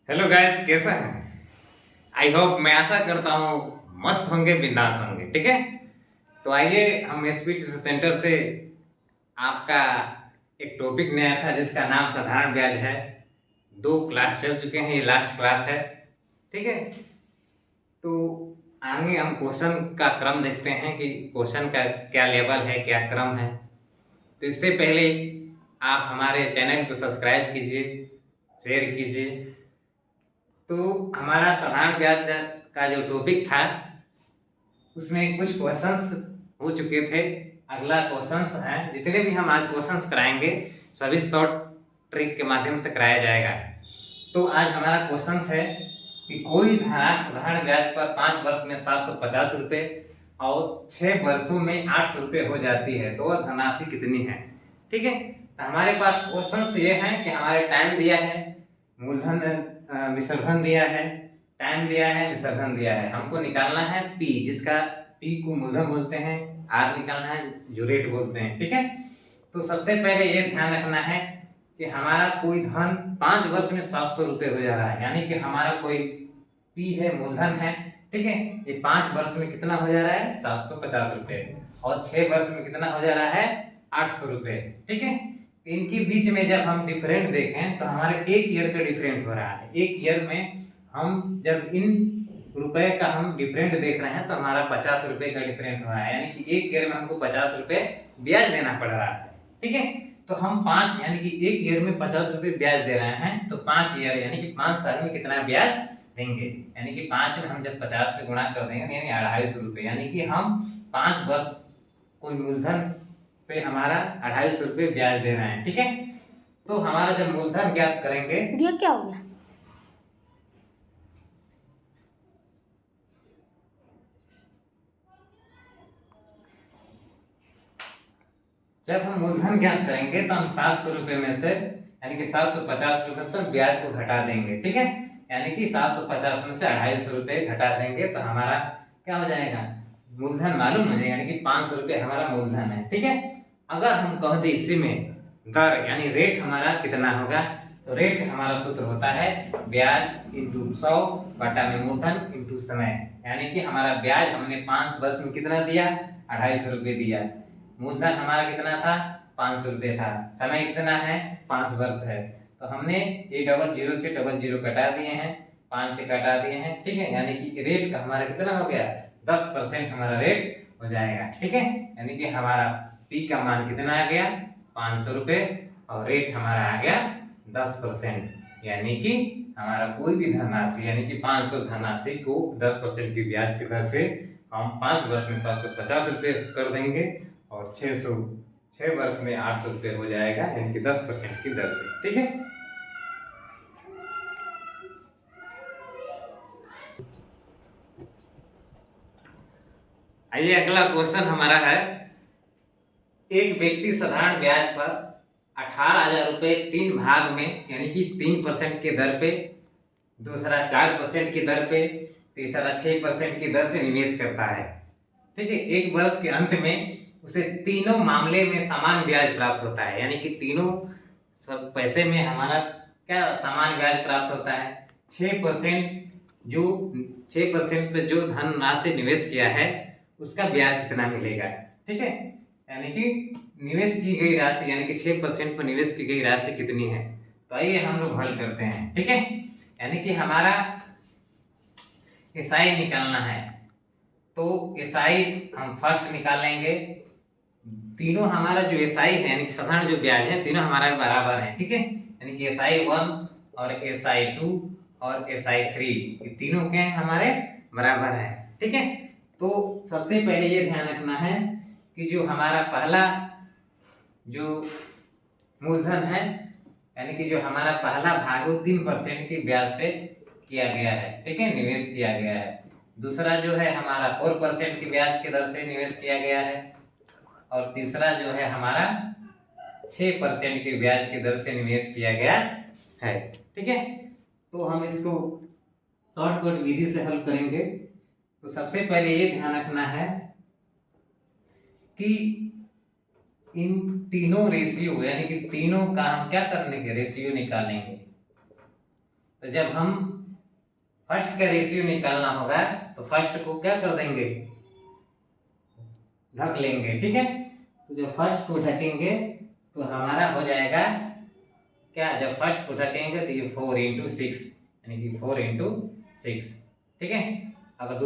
Hello guys, कैसे हैं? I hope, मैं आशा करता हूँ मस्त होंगे, बिंदास होंगे। ठीक है, तो आइए हम स्पीच सेंटर से आपका एक टॉपिक नया था जिसका नाम साधारण ब्याज है। 2 क्लास चल चुके हैं, ये लास्ट क्लास है। ठीक है, तो आगे हम क्वेश्चन का क्रम देखते हैं कि क्वेश्चन का क्या लेवल है, क्या क्रम है। तो इससे पहले आप हमारे चैनल को सब्सक्राइब कीजिए, शेयर कीजिए। तो हमारा साधारण ब्याज का जो टॉपिक था उसमें कुछ क्वेश्चंस हो चुके थे। अगला क्वेश्चंस है, जितने भी हम आज क्वेश्चंस कराएंगे सभी शॉर्ट ट्रिक के माध्यम से कराया जाएगा। तो आज हमारा क्वेश्चंस है कि कोई धनराशि साधारण ब्याज पर 5 वर्ष में 750 रुपये और 6 वर्षों में 800 रुपये हो जाती है, तो वह धनराशि कितनी है। ठीक है, तो हमारे पास क्वेश्चंस ये हैं कि हमारे टाइम दिया है, मूलधन विसर्जन दिया है, टाइम दिया है, विसर्जन दिया है। हमको निकालना है पी, जिसका पी को मूलधन बोलते हैं, आर निकालना है जो रेट बोलते हैं। ठीक है, तो सबसे पहले ये ध्यान रखना है कि हमारा कोई धन 5 वर्ष में 700 रुपये हो जा रहा है, यानी कि हमारा कोई पी है, मूलधन है। ठीक है, ये 5 वर्ष में कितना हो जा रहा है, 750 रुपये, और 6 वर्ष में कितना हो जा रहा है, 800 रुपये। ठीक है, इनके बीच में जब हम डिफरेंट देखें तो हमारे 1 ईयर का डिफरेंट हो रहा है। 1 ईयर में हम जब इन रुपए का हम डिफरेंट देख रहे हैं तो हमारा 50 रुपए का डिफरेंट हो रहा है, यानी कि 1 ईयर में हमको 50 रुपए ब्याज देना पड़ रहा है। ठीक है, तो हम 5 यानी कि 1 ईयर में 50 रुपए ब्याज दे रहे हैं, तो 5 ईयर यानी कि 5 साल में कितना ब्याज देंगे, यानी कि 5 में हम जब 50 से गुणा कर देंगे यानी 250 रुपये, यानी कि हम 5 वर्ष कोई मूलधन पे हमारा 250 रुपये ब्याज दे रहे हैं। ठीक है, तो हमारा जब मूलधन ज्ञात करेंगे, ये क्या हो गया? जब हम मूलधन ज्ञात करेंगे तो हम 700 रुपये में से यानी कि 750 रुपये से ब्याज को घटा देंगे। ठीक है, यानी कि 750 में से 250 रुपये घटा देंगे तो हमारा क्या हो जाएगा, मूलधन मालूम हो जाएगा, यानी कि 500 रुपये हमारा मूलधन है। ठीक है, अगर हम कह दें इसी में दर यानी रेट हमारा कितना होगा, तो रेट हमारा सूत्र होता है ब्याज इंटू 100 बटा में मूलधन इंटू समय, यानी कि हमारा ब्याज हमने 5 वर्ष में कितना दिया, 250 रुपये दिया। मूलधन हमारा कितना था, 500 रुपये था। समय कितना है, 5 वर्ष है। तो हमने ये डबल जीरो से डबल जीरो कटा दिए हैं, 5 से कटा दिए हैं। ठीक है, यानी कि रेट का हमारा कितना हो गया, 10% हमारा रेट हो जाएगा। ठीक है, यानी कि हमारा पी का मान कितना आ गया, 500 रुपये, और रेट हमारा आ गया 10%, यानी कि हमारा कोई भी धनराशि यानी कि 500 धनराशि को 10% की ब्याज की दर से हम 5 वर्ष में 750 रुपये कर देंगे और 6 वर्ष में 800 रुपये हो जाएगा, यानी कि 10% की दर से। ठीक है, आइए अगला क्वेश्चन हमारा है, एक व्यक्ति साधारण ब्याज पर 18,000 रुपये 3 भाग में यानी कि 3% की दर पे, दूसरा 4% की दर पे, तीसरा 6% की दर से निवेश करता है। ठीक है, 1 वर्ष के अंत में उसे तीनों मामले में समान ब्याज प्राप्त होता है, यानी कि तीनों सब पैसे में हमारा क्या समान ब्याज प्राप्त होता है। 6% जो 6% पे जो धन राशि निवेश किया है उसका ब्याज कितना मिलेगा। ठीक है, यानी कि निवेश की गई राशि यानी कि 6% पर निवेश की गई राशि कितनी है। तो आइए हम लोग हल करते हैं। ठीक है, यानी कि हमारा एसआई निकालना है, तो एसआई हम फर्स्ट निकालेंगे। तीनों हमारा जो एसआई है यानी कि साधारण जो ब्याज है तीनों हमारा बराबर है। ठीक है, यानी कि एसआई 1 और एसआई 2 और एसआई 3 ये तीनों क्या है, हमारे बराबर है। ठीक है, तो सबसे पहले ये ध्यान रखना है कि जो हमारा पहला जो मूलधन है यानी कि जो हमारा पहला भाग वो 3% की ब्याज से किया गया है। ठीक है, निवेश किया गया है। दूसरा जो है हमारा 4% की ब्याज की दर से निवेश किया गया है, और तीसरा जो है हमारा 6% की ब्याज की दर से निवेश किया गया है। ठीक है, तो हम इसको शॉर्टकट विधि से हल करेंगे। तो सबसे पहले ये ध्यान रखना है कि इन तीनों रेशियो यानी कि तीनों का हम क्या करने के रेशियो निकालेंगे। तो जब हम फर्स्ट का रेशियो निकालना होगा तो फर्स्ट को क्या कर देंगे, ढक लेंगे। ठीक है, तो जब फर्स्ट को ढकेंगे तो हमारा हो जाएगा क्या, जब फर्स्ट को ढकेंगे तो ये 4 × 6 यानी कि 4 × 6। ठीक है, अगर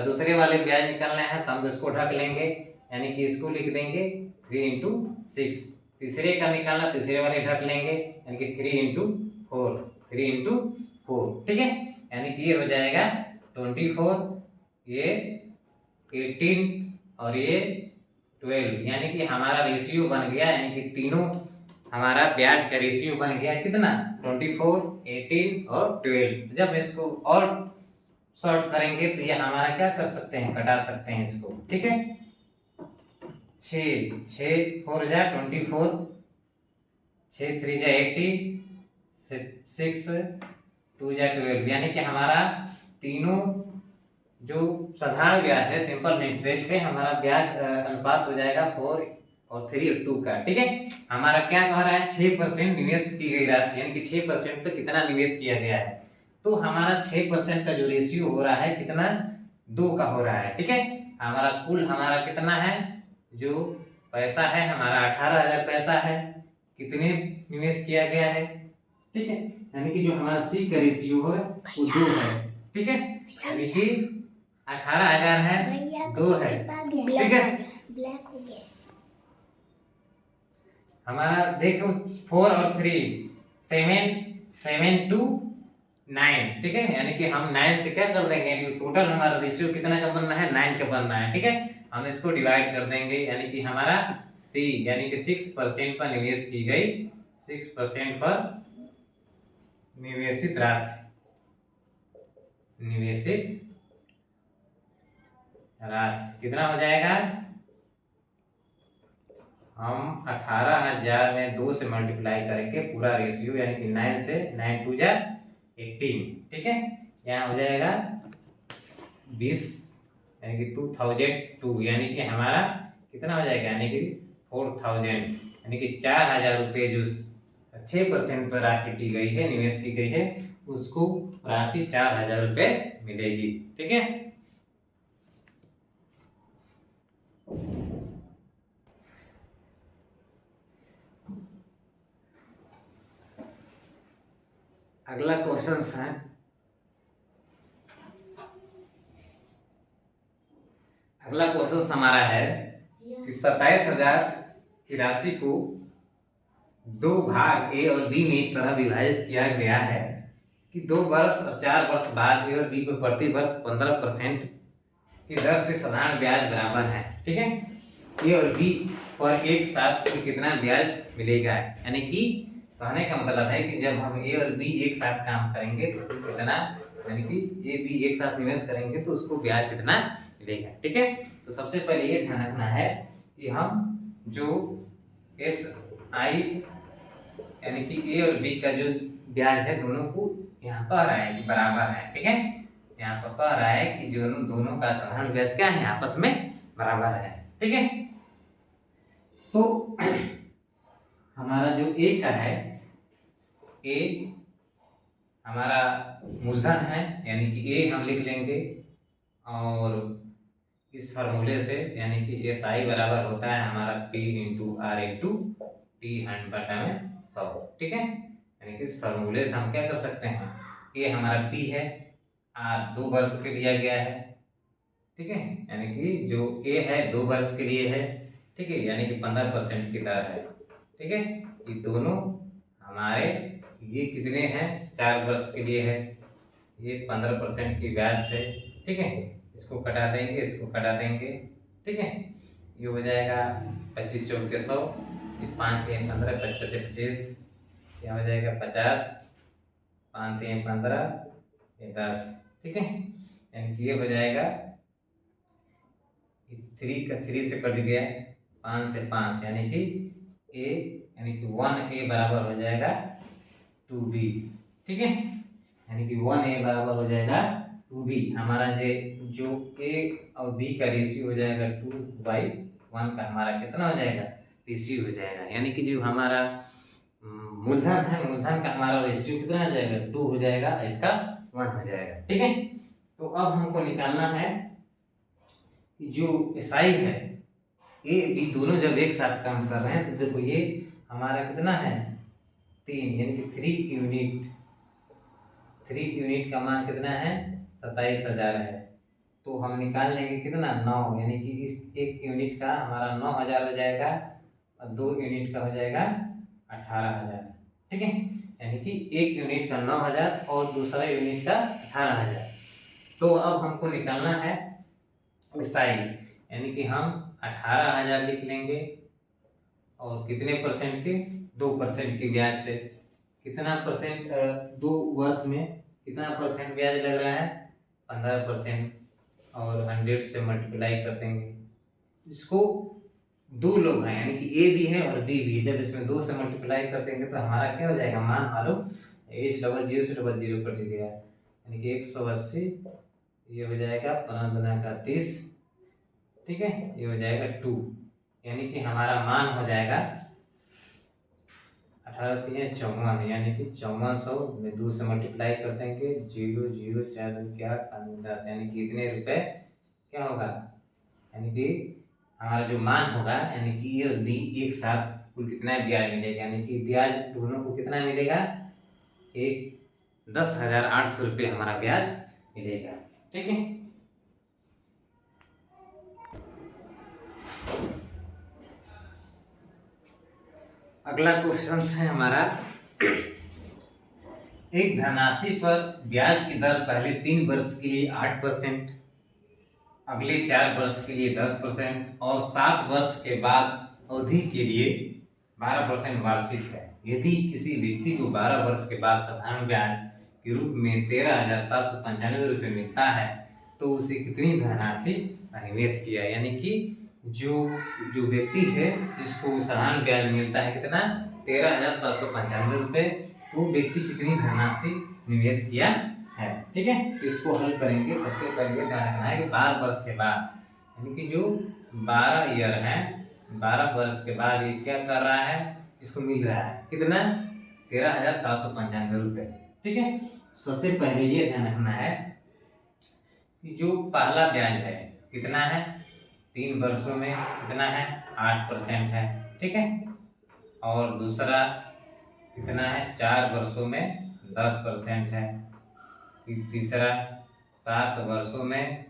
दूसरे वाले ब्याज निकालना है तो हम इसको ढक लेंगे, यानी कि इसको लिख देंगे 3 × 6। तीसरे का निकालना, तीसरे वाले ढक लेंगे, यानी कि 3 × 4, 3 × 4। ठीक है, यानी कि ये हो जाएगा 24, ये 18 और ये 12, यानी कि हमारा रेशियो बन गया, यानी कि तीनों हमारा ब्याज का रेशियो बन गया कितना, 24, 18 और 12। जब इसको और सॉर्ट करेंगे तो ये हमारा क्या कर सकते हैं, कटा सकते हैं इसको। ठीक है, 6 4 जा 24, 6 3 जा 80, 6 2 जा 12, यानी कि हमारा तीनों जो साधारण ब्याज है, सिंपल इंटरेस्ट है, हमारा ब्याज अनुपात हो जाएगा 4 और 3 और 2 का। ठीक है, हमारा क्या कह रहा है, 6% निवेश की गई राशि, यानी कि 6% पे कितना निवेश किया गया है, तो हमारा 6% का जो रेशियो हो रहा है कितना, 2 का हो रहा है। ठीक है, हमारा कुल हमारा कितना है, जो पैसा है हमारा 18,000 पैसा है, कितने निवेश किया गया है। ठीक है, यानी कि जो हमारा सी का रेशियो है वो 2 है। ठीक है, यानी कि 18,000 है, 2 है। ठीक है, ब्लैक हो गया हमारा देखो 4 और 3 7 7 2 9। ठीक है, यानी कि हम 9 से क्या कर देंगे, टोटल हमारा रेशियो कितना का बनना है, 9 का बनना है। ठीक है, हम इसको डिवाइड कर देंगे, यानी कि हमारा सी यानी कि 6% पर निवेश की गई, 6% पर निवेशित राशि, निवेशित राशि कितना हो जाएगा, हम 18,000 में 2 से मल्टीप्लाई करेंगे पूरा रेशियो, यानी कि 9 से 9 2 जा 18। ठीक है, यहाँ हो जाएगा 20, यानी कि 2002, यानी कि हमारा कितना हो जाएगा, यानी कि 4,000, यानी कि 4,000 रुपये जो 6% पर राशि की गई है, निवेश की गई है, उसको राशि 4,000 रुपये मिलेगी। ठीक है, अगला क्वेश्चन है, अगला क्वेश्चन हमारा है कि 27,000 की राशि को 2 भाग ए और बी में इस तरह विभाजित किया गया है कि 2 वर्ष और 4 वर्ष बाद ए और बी पर प्रति वर्ष 15% की दर से साधारण ब्याज बराबर है। ठीक है, ए और बी पर एक साथ कितना ब्याज मिलेगा, यानी कि कहने का मतलब है कि जब हम ए और बी एक साथ काम करेंगे तो कितना, यानी कि ए बी एक साथ निवेश करेंगे तो उसको ब्याज कितना मिलेगा। ठीक है, तो सबसे पहले ये ध्यान रखना है कि हम जो एस आई यानी कि ए और बी का जो ब्याज है दोनों को यहाँ कह रहा है कि बराबर है। ठीक है, यहाँ पर कह रहा है कि जो दोनों का साधारण ब्याज क्या है, आपस में बराबर है। ठीक है, तो हमारा जो ए का है, ए हमारा मूलधन है, यानी कि ए हम लिख लेंगे, और इस फार्मूले से यानी कि एस आई बराबर होता है हमारा P into R into T 100/100। ठीक है, यानी कि इस फार्मूले से हम क्या कर सकते हैं, ए हमारा पी है, आर 2 वर्ष के दिया गया है। ठीक है, यानी कि जो ए है 2 वर्ष के लिए है। ठीक है, यानी कि 15% की दर है। ठीक है, ये दोनों हमारे ये कितने हैं, 4 वर्ष के लिए है, ये 15% की ब्याज से। ठीक है, इसको कटा देंगे, इसको कटा देंगे। ठीक है, ये हो जाएगा 25 चौके 100, ये 5 3 15, 25 25, यह हो जाएगा 50, 5 3 15, ये 10। ठीक है, यानी कि ये हो जाएगा 3 का 3 से कट गया, 5 से 5, यानी कि ए यानी कि 1A बराबर हो जाएगा 2B। ठीक है, यानी कि 1A बराबर हो जाएगा 2B। हमारा जो A और B का रेशियो हो जाएगा 2/1 का, हमारा कितना हो जाएगा, रेशियो हो जाएगा। यानी कि जो हमारा मूलधन है, मूलधन का हमारा रेशियो कितना हो जाएगा, 2 हो जाएगा, इसका 1 हो जाएगा। ठीक है, तो अब हमको निकालना है जो एसआई है, ए बी दोनों जब एक साथ काम कर रहे हैं तो देखो ये हमारा कितना है 3, यानी कि 3 यूनिट का मान कितना है 27,000 है। तो हम निकाल लेंगे कितना 9, यानी कि इस 1 यूनिट का हमारा 9,000 हो जाएगा और 2 यूनिट का हो जाएगा 18,000। ठीक है, यानी कि 1 यूनिट का 9,000 और दूसरा यूनिट का 18,000। तो अब हमको निकालना है एसआई, यानी कि हम 18,000 लिख लेंगे और कितने परसेंट के 2% के ब्याज से। कितना परसेंट 2 वर्ष में कितना परसेंट ब्याज लग रहा है 15%, और 100 से मल्टीप्लाई कर देंगे। इसको 2 लोग हैं, यानी कि ए भी है और बी भी है, जब इसमें 2 से मल्टीप्लाई कर देंगे तो हमारा क्या हो जाएगा मान मालूम, H00 से 00 कट गया, यानी कि 180, ये हो जाएगा 15 गुना का 30। ठीक है, ये हो जाएगा 2, यानी कि हमारा मान हो जाएगा 18 3 54, यानी कि 5400 में 2 से मल्टीप्लाई कर देंगे, 0 0 4 2 क्या 10, यानी कि इतने रुपए क्या होगा, यानी कि हमारा जो मान होगा, यानी कि ये और बी एक साथ कुल कितना ब्याज मिलेगा, यानी कि ब्याज दोनों को कितना मिलेगा, एक 10,800 रुपये हमारा ब्याज मिलेगा। ठीक है, अगला क्वेश्चन है हमारा, एक धनराशि पर ब्याज की दर पहले 3 वर्ष के लिए 8%, अगले 4 वर्ष के लिए 10% और 7 वर्ष के बाद अवधि के लिए 12% वार्षिक है। यदि किसी व्यक्ति को 12 वर्ष के बाद साधारण ब्याज के रूप में 13,795 रुपये मिलता है तो उसे कितनी धनराशि निवेश किया, यानी कि जो जो व्यक्ति है जिसको साधारण ब्याज मिलता है कितना 13,795 रुपये, वो व्यक्ति कितनी धनराशि निवेश किया है। ठीक है, तो इसको हल करेंगे। सबसे पहले ध्यान रखना है कि 12 वर्ष के बाद, यानी कि जो 12 ईयर है, 12 वर्ष के बाद ये क्या कर रहा है, इसको मिल रहा है कितना 13,795 रुपये। ठीक है, सबसे पहले ये ध्यान रखना है कि जो पहला ब्याज है कितना है 3 वर्षों में कितना है 8% है। ठीक है, और दूसरा कितना है 4 वर्षों में 10% है, तीसरा 7 वर्षों में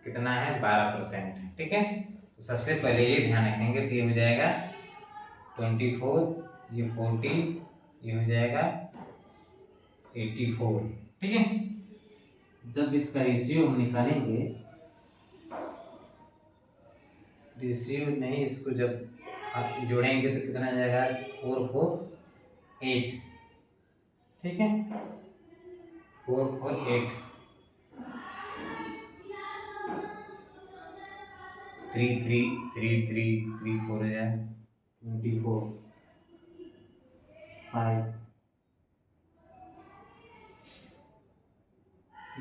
कितना है 12%। ठीक है, तो सबसे पहले ये ध्यान रखेंगे तो ये हो जाएगा 24, ये 40, ये हो जाएगा 84। ठीक है, जब इसका रेशियो हम निकालेंगे, रेशियो नहीं, इसको जब आप जोड़ेंगे तो कितना आ जाएगा 448। ठीक है, 448 333334 हो जाए 24 5।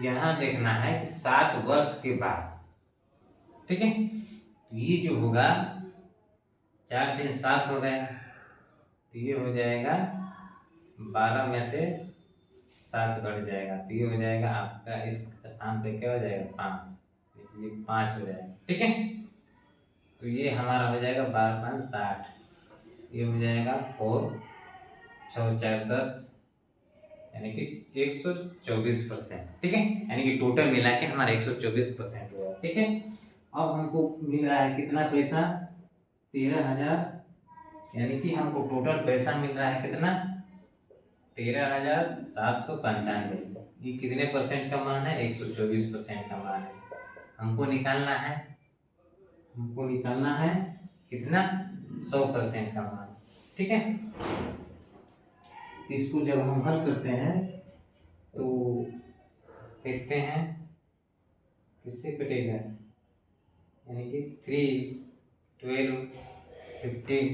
यहाँ देखना है कि 7 वर्ष के बाद। ठीक है, तो ये जो होगा 4 दिन 7 हो गए, तो ये हो जाएगा 12 में से 7 घट जाएगा, तो ये हो जाएगा आपका इस स्थान पे क्या हो जाएगा 5, ये 5 हो जाएगा। ठीक है, तो ये हमारा हो जाएगा 12 5 60, ये हो जाएगा 4 6 4 10, यानी कि 124%। ठीक है, यानी कि टोटल मिला के हमारा 124% हुआ। ठीक है, अब हमको मिल रहा है कितना पैसा 13,000, यानी कि हमको टोटल पैसा मिल रहा है कितना 13,795। ये कितने परसेंट का मान है 124% का मान है। हमको निकालना है कितना 100% का मान। ठीक है, तो इसको जब हम हल करते हैं तो देखते हैं किससे कटेगा, यानी कि 3 12 15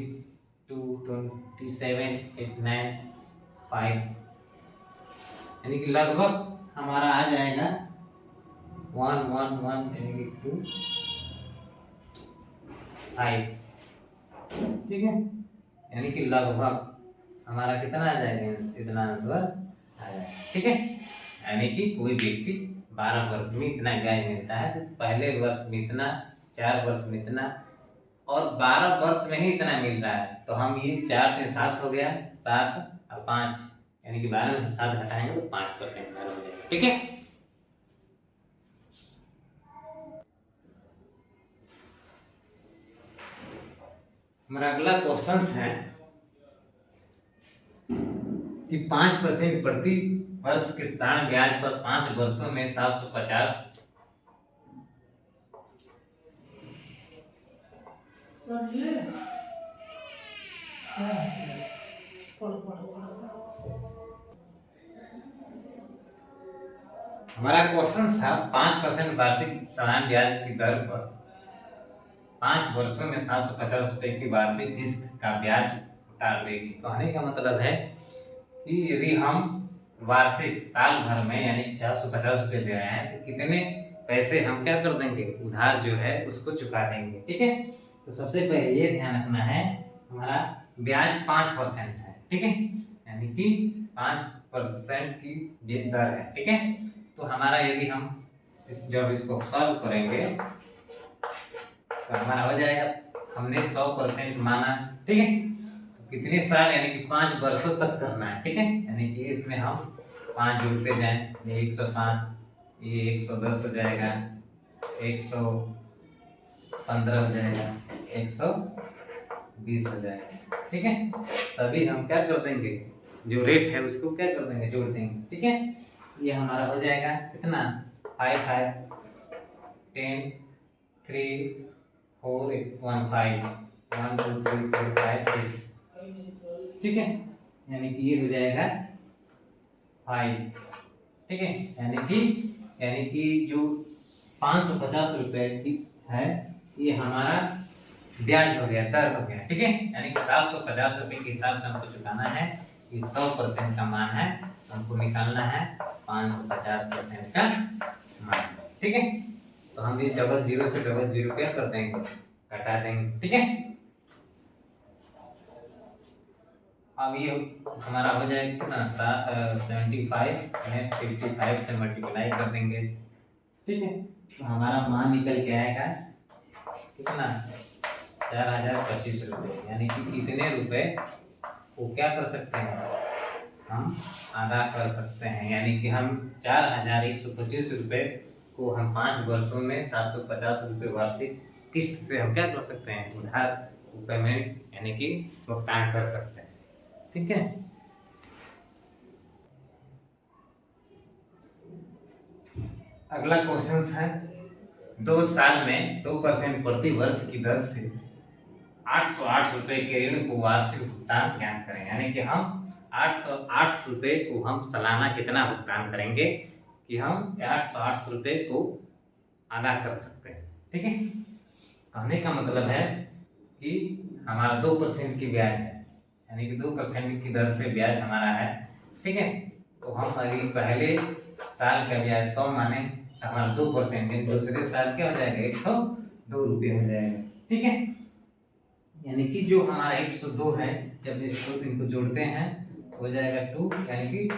2 27 8 9 5, यानी कि लगभग हमारा आ जाएगा 1 1 1, यानी कि 2 5। ठीक है, यानी कि लगभग हमारा कितना आ जाएगा, इतना आंसर आ जाएगा। ठीक है, यानी कि कोई व्यक्ति 12 वर्ष में इतना ब्याज मिलता है, तो पहले वर्ष में इतना, 4 वर्ष में इतना, और 12 वर्ष में ही इतना मिल रहा है। तो हम ये 4 से 7 हो गया, 7 और 5, यानी कि 12 में से 7 घटाएंगे तो 5% हो जाएगा। ठीक है, हमारा अगला क्वेश्चन है कि 5% प्रति वर्ष के साधारण ब्याज पर 5 वर्षों में 750 हमारा क्वेश्चन था 5% वार्षिक साधारण ब्याज की दर पर 5 वर्षों में 750 रुपए की वार्षिक किस्त का ब्याज उतार देगी। कहने का मतलब है कि यदि हम वार्षिक साल भर में यानी कि 450 रुपए दे रहे हैं, तो कितने पैसे हम क्या कर देंगे, उधार जो है उसको चुका देंगे। ठीक है, तो सबसे पहले ये ध्यान रखना है, हमारा ब्याज 5% है। ठीक है, यानी कि 5% की दर है। ठीक है, तो हमारा यदि हम जब इसको सॉल्व करेंगे तो हमारा हो जाएगा, हमने 100% माना। ठीक है, तो कितने साल यानी कि 5 वर्षों तक करना है। ठीक है, यानी कि इसमें हम 5 जोड़ते जाएं, ये 105, ये 110 हो जाएगा, 115 हो जाएगा, 120 हो जाएगा। ठीक है, सभी हम क्या कर देंगे, जो रेट है उसको क्या कर देंगे, जोड़ देंगे। ठीक है, ये हमारा हो जाएगा कितना, 5 5 10 3 4 1 5 1 2 3 4 5 6। ठीक है, यानी कि ये हो जाएगा 5। ठीक है, यानी कि जो 550 रुपए की है, ये हमारा ब्याज हो गया, दर हो गया। ठीक है, यानी कि 750 रुपए के हिसाब से हमको चुकाना है। ये 100% का मान है, हमको निकालना है 550% का मान। ठीक है, तो हम ये डबल जीरो से डबल जीरो क्या कर देंगे, घटा देंगे। ठीक है, अब ये हमारा हो जाएगा कितना, 75 में 55 से मल्टीप्लाई कर देंगे। ठीक है, तो हमारा मान निकल के आएगा कितना, 4025 रुपये। यानी कि इतने रुपए को क्या कर सकते हैं, हम अदा कर सकते हैं। यानी कि हम 4125 रुपये को हम 5 वर्षों में 750 रुपये वार्षिक किस्त से हम क्या कर सकते हैं, उधार पेमेंट यानी कि भुगतान कर सकते हैं। ठीक है, अगला क्वेश्चन है, 2 साल में 2% प्रति वर्ष की दर से 808 रुपए के ऋण को वार्षिक भुगतान ज्ञात करें। यानी कि हम 808 रुपए को हम सालाना कितना भुगतान करेंगे कि हम 808 रुपए को अदा कर सकते हैं। ठीक है, कहने का मतलब है कि हमारा 2% की ब्याज है, यानी कि 2% की दर से ब्याज हमारा है। ठीक है, तो हम अगर पहले साल का ब्याज 100 माने तो हमारा 2%, दूसरे साल क्या हो जाएगा, 102 रुपये हो जाएगा। ठीक है, यानी कि जो हमारा 102 है, जब इनको जोड़ते हैं तो हो जाएगा 2, यानी कि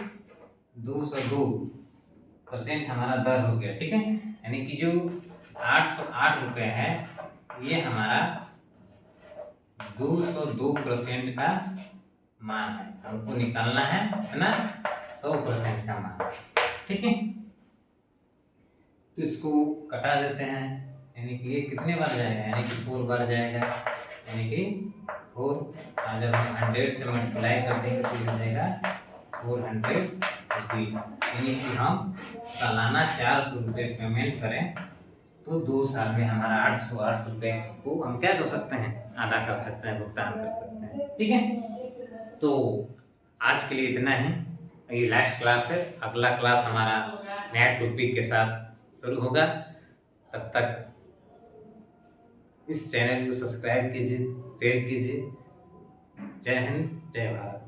202% हमारा दर हो गया। ठीक है, यानी कि जो 808 रुपये है, ये हमारा 202% का मान है, हमको निकालना है ना 100% का मान। ठीक है, तो इसको कटा देते हैं, यानी कि ये कितने बार जाएगा, यानी कि 4 बार जाएगा, यानी कि 4, जब हम 100 से मल्टीप्लाई कर देंगे तो हो जाएगा 400 यानी कि हम सालाना 400 रुपये पेमेंट करें तो 2 साल में हमारा 808 रुपये को हम क्या कर सकते हैं, अदा कर सकते हैं, भुगतान कर सकते हैं। ठीक है, तो आज के लिए इतना ही, ये लास्ट क्लास है। अगला क्लास हमारा नया टॉपिक के साथ शुरू होगा। तब तक इस चैनल को सब्सक्राइब कीजिए, शेयर कीजिए। जय हिंद, जय भारत।